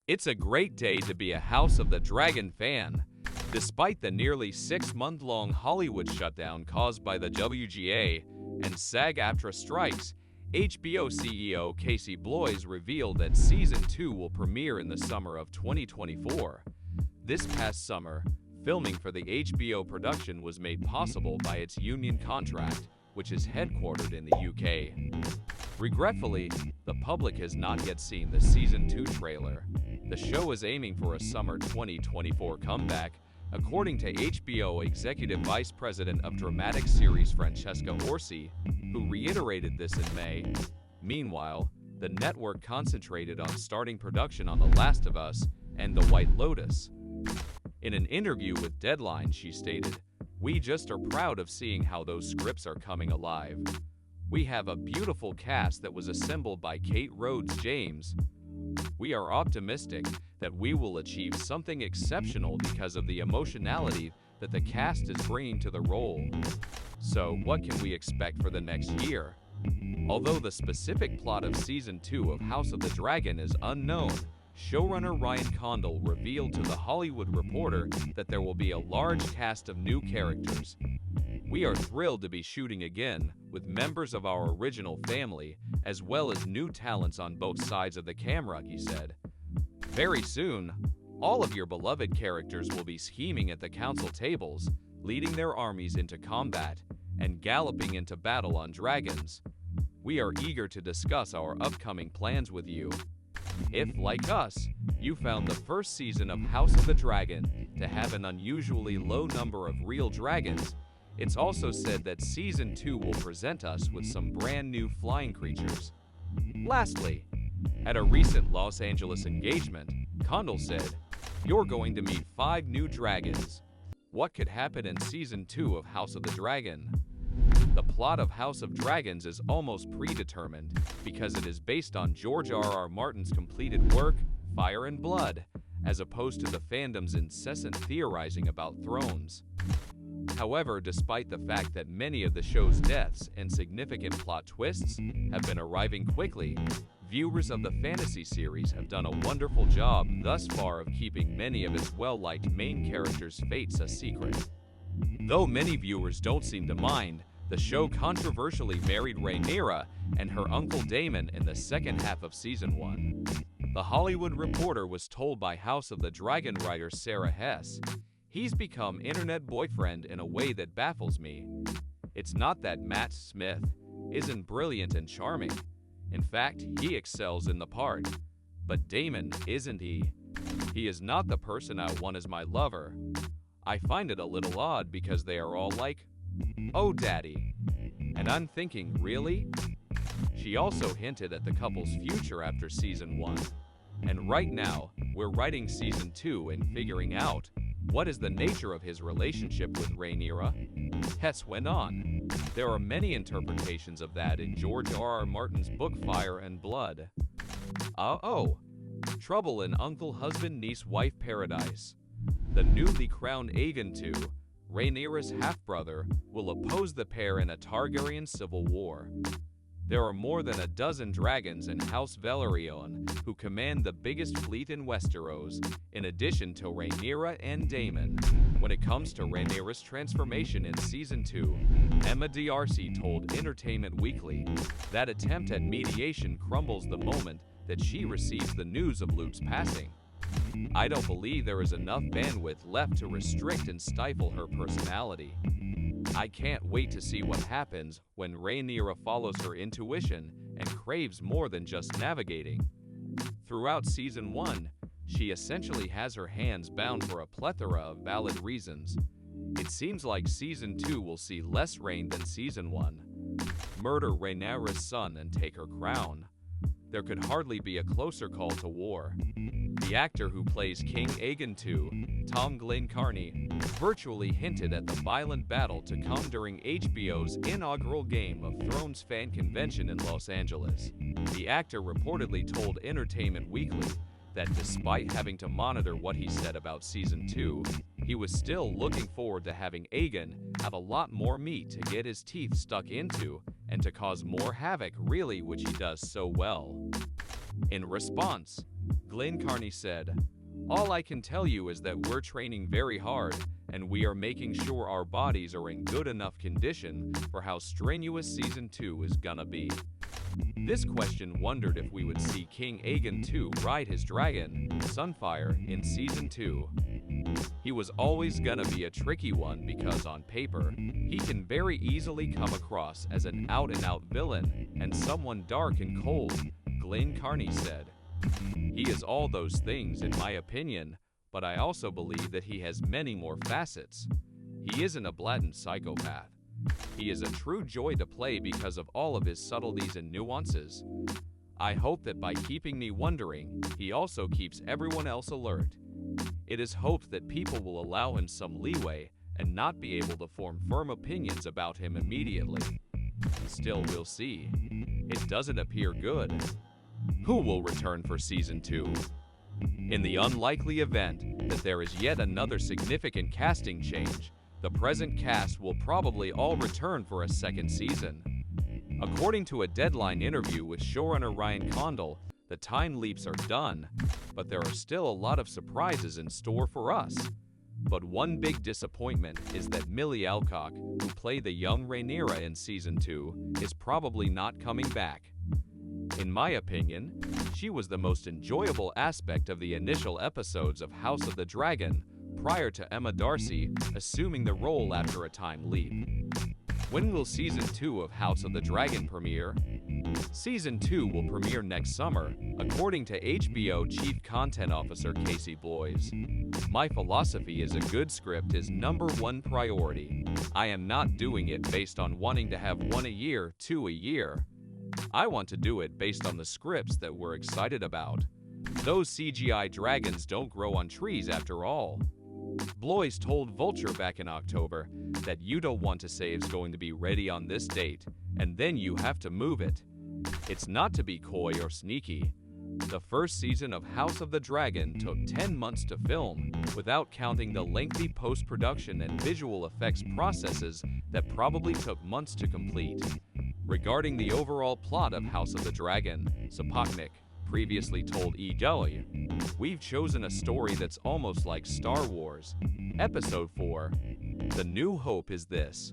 It's a great day to be a House of the Dragon fan. Despite the nearly 6-month-long Hollywood shutdown caused by the WGA and SAG-AFTRA strikes, HBO CEO Casey Bloys revealed that Season 2 will premiere in the summer of 2024. This past summer, filming for the HBO production was made possible by its union contract, which is headquartered in the UK. Regretfully, the public has not yet seen the Season 2 trailer. The show is aiming for a summer 2024 comeback, according to HBO Executive Vice President of Dramatic Series Francesca Orsi, who reiterated this in May. Meanwhile, the network concentrated on starting production on The Last of Us and The White Lotus. In an interview with Deadline, she stated, "We just are proud of seeing how those scripts are coming alive. We have a beautiful cast that was assembled by Kate Rhodes James. We are optimistic that we will achieve something exceptional because of the emotionality that the cast is bringing to the role. So, what can we expect for the next year?" Although the specific plot of Season 2 of House of the Dragon is unknown, showrunner Ryan Condal revealed to The Hollywood Reporter that there will be a large cast of new characters. "We are thrilled to be shooting again with members of our original family, as well as new talents on both sides of the camera," he said. "Very soon, all of your beloved characters will be scheming at the council tables, leading their armies into combat, and galloping into battle on dragons. We are eager to discuss our upcoming plans with you. If, like us, you found the first season of House of the Dragon to have an unusually low number of real dragons, it's also said that Season 2 will present us with some brand new flying creatures." Lastly, at a recent Los Angeles engagement, Condal said, "You're going to meet 5 new dragons. What could happen in Season 2 of House of the Dragon?" The plot of House of Dragons is almost predetermined because it is based on George R.R. Martin's completed work, Fire and Blood, as opposed to the fandom's incessant theorizing about thrones. However, despite the fact that many of the show's deaths and significant plot twists have been arriving quickly, viewers of the fantasy series have done a wonderful job thus far of keeping many of its well-liked main characters' fates a secret. Though many viewers don't seem to mind, the show controversially married Rhaenyra and her uncle Daemon in the second half of Season 1. The Hollywood Reporter was told by House of the Dragon writer Sarah Hess, "He's become internet boyfriend in a way that baffles me. It's not that Matt Smith isn't brilliant and charming. In fact, he excels in the part. But Daemon, isn't he? He is not the person I want as my lover. I find it a little odd because they are all like, 'Oh, daddy.' And I'm thinking, really?" She also hinted at the couple's future after Season 1. "And right now, we're writing Season 2 and figuring out what is the nature of his relationship with Rhaenyra?" Hess went on, "There are many interpretations of that in George R.R. Martin's book Fire and Blood. Trouble in Uncle Husband Niece Wife Paradise. The newly crowned Aegon II, Rhaenyra's half-brother, will oppose the pair in a Targaryen civil war. There are more than a dozen dragons in House Velaryon who command the biggest fleet in Westeros, in addition to Rhaenyra and Daemon. When it comes to Rhaenyra's transformation in Season 2, Emma D'Arcy told Entertainment Weekly, that attempt at mediation crumbles the moment that she receives the news of Luke's passing. I don't believe there is enough bandwidth left to restrict and stifle her personality. I can't wait to see what happens when Rhaenyra follows her intuition and craves more than just navigating. Throughout Season 1, she essentially has her hands bound for a plethora of valid reasons. It seems like Season 2 will see less Rhaen than Season 1. Murder Rhaenyra's son and take her crown. There could hardly be a closer call to war. The actor who plays King Aegon II, Tom Glencarney, virtually hinted at the violent battle to come during HBO's inaugural Game of Thrones fan convention in Los Angeles. The actor reportedly told Entertainment Weekly that despite having to monitor what he said about Season 2, he was still looking forward to having Aegon have a lot more meat to get his teeth stuck into and to cause more havoc, really, which he does so well. In response, Glenn Carney said, "All I can tell you is that we're training very hard, and we are making sure our bodies are in good enough condition for how strenuous Season 2 is gonna be." This question wondered if we would see King Aegon II ride his dragon, Sunfire, in Season 2. He was always gonna be a tricky one because on paper, he can very easily come across as an out-and-out villain and someone dark and cold, Glenn Carney said. "He is all those things in my opinion, but I also believe that he has many more facets. He isn't a blatant psychopath. He is a true joy to play because of all of his subtleties and nuances. I hope that by keeping me wondering, he also keeps everyone else alert. It is hoped that people will allow him some leeway and not be able to form firm opinions about him immediately. Still, we'll see. It doesn't appear good." Who will return for Season 2? In the unlikely event that there is yet another significant casting change, the present cast will probably all return for a second season. According to a Deadline interview with showrunner Ryan Condal, the time leaps are done, but there are still a lot of surprises in store for us. But one big disappointment is that Millie Alcock, who played the young Rhaenyra in Season 2, is probably not coming back. In my opinion, she was the most enjoyable aspect of the initial episodes of House of the Dragon, prior to Emma Darcy assuming the role after a time leap. When will Season 2 of House of the Dragon premiere? Season 2 will premiere next summer, according to HBO Chief Content Officer Casey Bloys. "My philosophy is a good script is #1 priority. I am not doing it based on wanting to have one a year, two a year. I want to do it based on the scripts that we're excited about. Those CGI dragons don't grow on trees after all." Bloys told Vulture back in October that "you don't want to say it's going to be ready on this date, and then you have to move it. It's not to be coy or sneaky. The first season of House of the Dragon took 10 months to film, without counting the lengthy post-production and visual effects processes that probably took months to complete." Regarding the overall plot of House of the Dragon, Sapochnik previously told EW, "We've chosen a story that's almost like Star Wars. Episode 4. The new hope is this.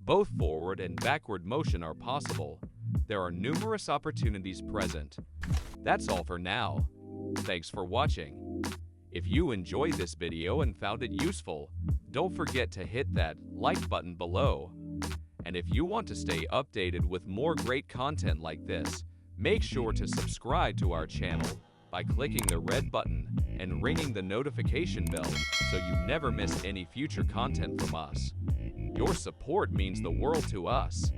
Both forward and backward motion are possible. There are numerous opportunities present. That's all for now. Thanks for watching. If you enjoyed this video and found it useful, don't forget to hit that like button below. And if you want to stay updated with more great content like this, make sure to subscribe to our channel by clicking the red button and ringing the notification bell so you never miss any future content from us. Your support means the world to us.